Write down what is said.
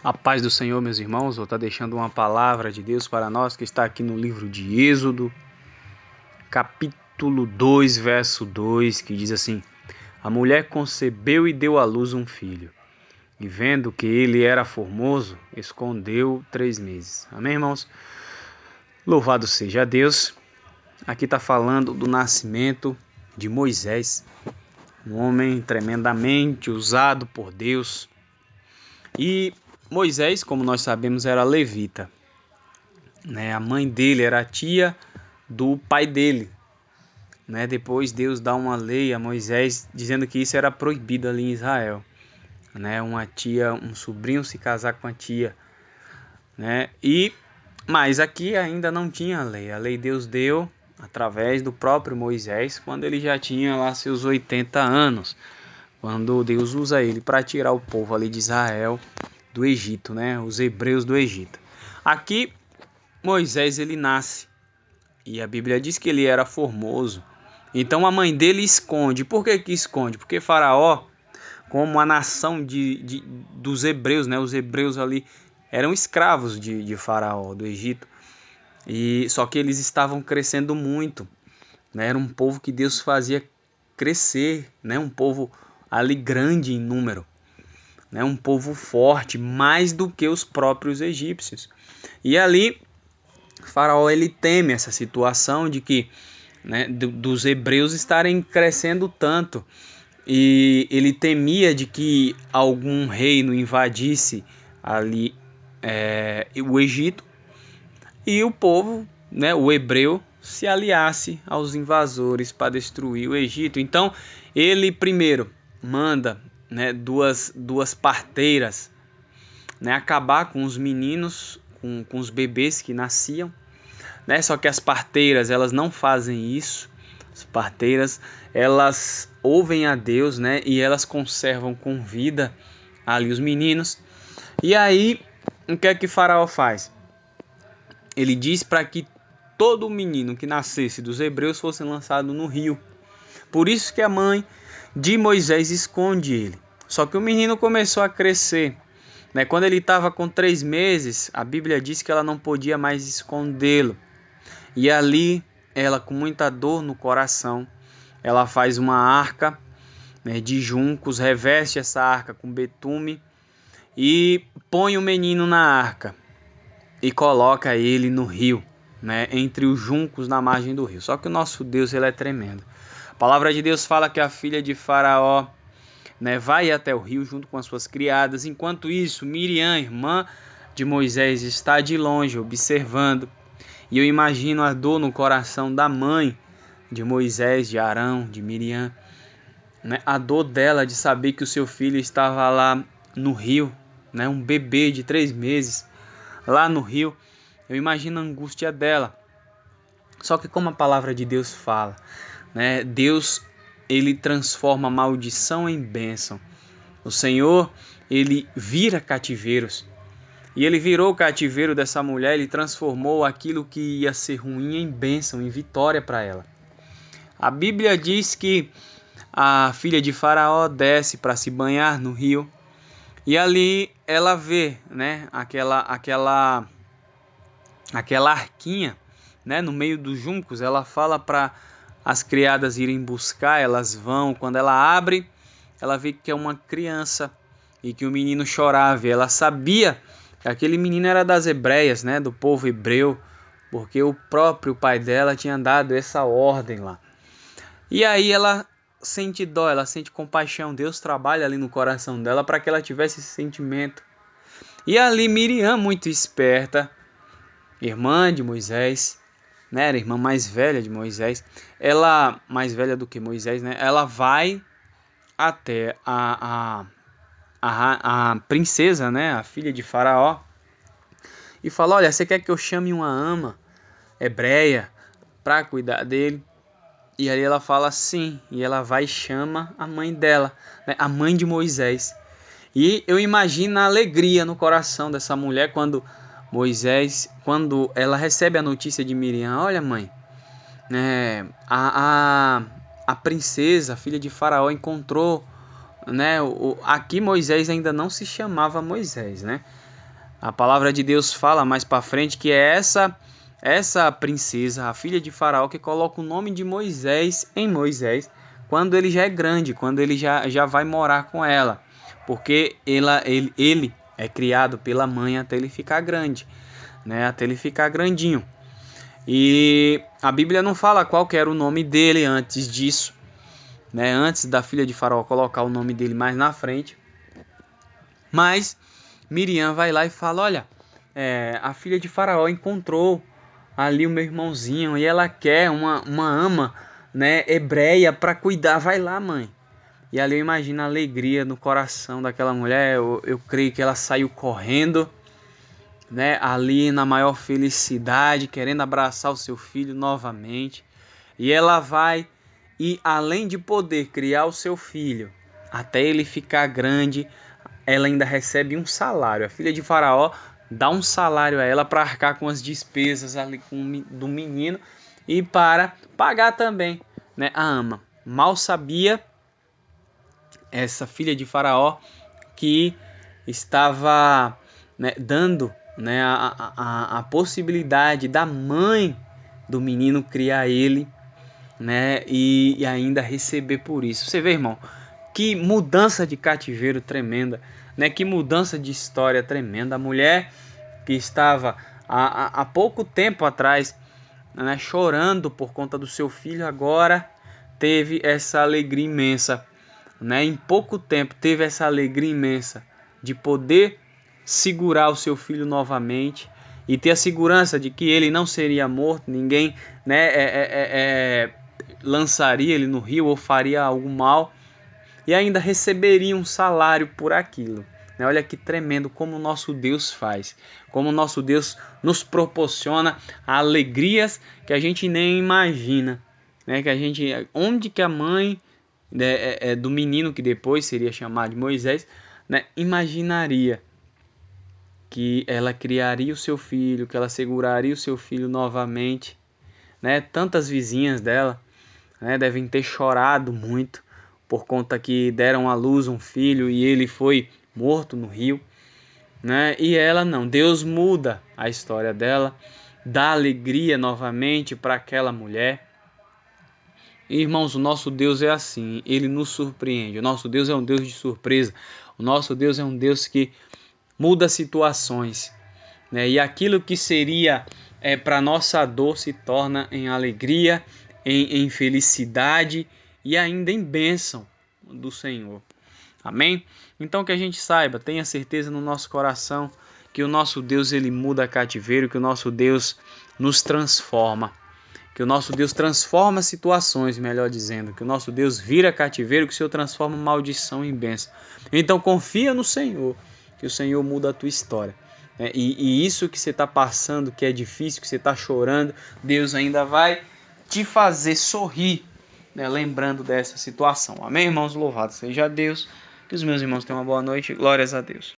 A paz do Senhor, meus irmãos, vou estar deixando uma palavra de Deus para nós que está aqui no livro de Êxodo, capítulo 2, verso 2, que diz assim: A mulher concebeu e deu à luz um filho, e vendo que ele era formoso, escondeu 3 meses. Amém, irmãos? Louvado seja Deus. Aqui está falando do nascimento de Moisés, um homem tremendamente usado por Deus. E Moisés, como nós sabemos, era levita, né? A mãe dele era a tia do pai dele, né? Depois Deus dá uma lei a Moisés dizendo que isso era proibido ali em Israel, né? Um sobrinho se casar com a tia, né? Mas aqui ainda não tinha lei. A lei Deus deu através do próprio Moisés, quando ele já tinha lá seus 80 anos, quando Deus usa ele para tirar o povo ali de Israel do Egito, né? Os hebreus do Egito. Aqui Moisés ele nasce e a Bíblia diz que ele era formoso. Então a mãe dele esconde. Por que esconde? Porque Faraó, como a nação dos hebreus, né? Os hebreus ali eram escravos de Faraó, do Egito. E só que eles estavam crescendo muito, né? Era um povo que Deus fazia crescer, né? Um povo ali grande em número, né? Um povo forte, mais do que os próprios egípcios. E ali Faraó ele teme essa situação de que, né, dos hebreus estarem crescendo tanto, e ele temia de que algum reino invadisse ali o Egito e o povo, né, o hebreu, se aliasse aos invasores para destruir o Egito. Então ele primeiro manda, né, duas parteiras, né, acabar com os meninos, com os bebês que nasciam, né? Só que as parteiras elas não fazem isso. As parteiras elas ouvem a Deus, né, e elas conservam com vida ali os meninos. E aí o que é que Faraó faz? Ele diz para que todo menino que nascesse dos hebreus fosse lançado no rio. Por isso que a mãe de Moisés esconde ele. Só que o menino começou a crescer, né? Quando ele estava com 3 meses, a Bíblia diz que ela não podia mais escondê-lo. E ali, ela com muita dor no coração, ela faz uma arca, né, de juncos, reveste essa arca com betume e põe o menino na arca e coloca ele no rio, né, entre os juncos na margem do rio. Só que o nosso Deus ele é tremendo. A palavra de Deus fala que a filha de Faraó, né, vai até o rio junto com as suas criadas. Enquanto isso, Miriam, irmã de Moisés, está de longe observando. E eu imagino a dor no coração da mãe de Moisés, de Arão, de Miriam, né? A dor dela de saber que o seu filho estava lá no rio, né? Um bebê de 3 meses lá no rio. Eu imagino a angústia dela. Só que como a palavra de Deus fala, né? Deus ele transforma a maldição em bênção. O Senhor ele vira cativeiros. E ele virou o cativeiro dessa mulher, ele transformou aquilo que ia ser ruim em bênção, em vitória para ela. A Bíblia diz que a filha de Faraó desce para se banhar no rio e ali ela vê, né, aquela arquinha, né, no meio dos juncos. Ela fala para as criadas irem buscar, elas vão. Quando ela abre, ela vê que é uma criança e que o menino chorava. E ela sabia que aquele menino era das hebreias, né, do povo hebreu, porque o próprio pai dela tinha dado essa ordem lá. E aí ela sente dó, ela sente compaixão. Deus trabalha ali no coração dela para que ela tivesse esse sentimento. E ali Miriam, muito esperta, irmã de Moisés, né, era a irmã mais velha de Moisés, ela mais velha do que Moisés, né, ela vai até a princesa, né, a filha de Faraó, e fala: olha, você quer que eu chame uma ama hebreia para cuidar dele? E aí ela fala sim, e ela vai e chama a mãe dela, né, a mãe de Moisés. E eu imagino a alegria no coração dessa mulher quando ela recebe a notícia de Miriam: olha, mãe, né, a princesa, a filha de Faraó, encontrou, né, aqui Moisés ainda não se chamava Moisés, né? A palavra de Deus fala mais para frente que é essa princesa, a filha de Faraó, que coloca o nome de Moisés em Moisés quando ele já é grande, quando ele já vai morar com ela, porque ele é criado pela mãe até ele ficar grande, né? Até ele ficar grandinho. E a Bíblia não fala qual que era o nome dele antes disso, né? Antes da filha de Faraó colocar o nome dele mais na frente. Mas Miriam vai lá e fala: olha, a filha de Faraó encontrou ali o meu irmãozinho e ela quer uma ama, né, hebreia para cuidar. Vai lá, mãe. E ali eu imagino a alegria no coração daquela mulher. Eu creio que ela saiu correndo, né, ali na maior felicidade, querendo abraçar o seu filho novamente. E ela vai e, além de poder criar o seu filho até ele ficar grande, ela ainda recebe um salário. A filha de Faraó dá um salário a ela para arcar com as despesas ali do menino e para pagar também, né, a ama. Mal sabia essa filha de Faraó que estava, né, dando, né, a possibilidade da mãe do menino criar ele, né, e ainda receber por isso. Você vê, irmão, que mudança de cativeiro tremenda, né? Que mudança de história tremenda. A mulher que estava há pouco tempo atrás, né, chorando por conta do seu filho, agora teve essa alegria imensa, né? Em pouco tempo teve essa alegria imensa de poder segurar o seu filho novamente e ter a segurança de que ele não seria morto, ninguém, né, lançaria ele no rio ou faria algo mal, e ainda receberia um salário por aquilo. Olha que tremendo como o nosso Deus faz, como o nosso Deus nos proporciona alegrias que a gente nem imagina, né? Onde que a mãe, né, do menino que depois seria chamado de Moisés, né, imaginaria que ela criaria o seu filho, que ela seguraria o seu filho novamente, né? Tantas vizinhas dela, né, devem ter chorado muito por conta que deram à luz um filho e ele foi morto no rio, né? E ela não. Deus muda a história dela, dá alegria novamente para aquela mulher. E, irmãos, o nosso Deus é assim, ele nos surpreende. O nosso Deus é um Deus de surpresa. O nosso Deus é um Deus que muda situações, né? E aquilo que seria para nossa dor se torna em alegria, em felicidade e ainda em bênção do Senhor. Amém? Então que a gente saiba, tenha certeza no nosso coração que o nosso Deus ele muda cativeiro, que o nosso Deus nos transforma, que o nosso Deus transforma situações, melhor dizendo, que o nosso Deus vira cativeiro, que o Senhor transforma maldição em bênção. Então confia no Senhor, que o Senhor muda a tua história. E isso que você está passando, que é difícil, que você está chorando, Deus ainda vai te fazer sorrir, né, lembrando dessa situação. Amém, irmãos? Louvado seja Deus. Que os meus irmãos tenham uma boa noite. Glórias a Deus.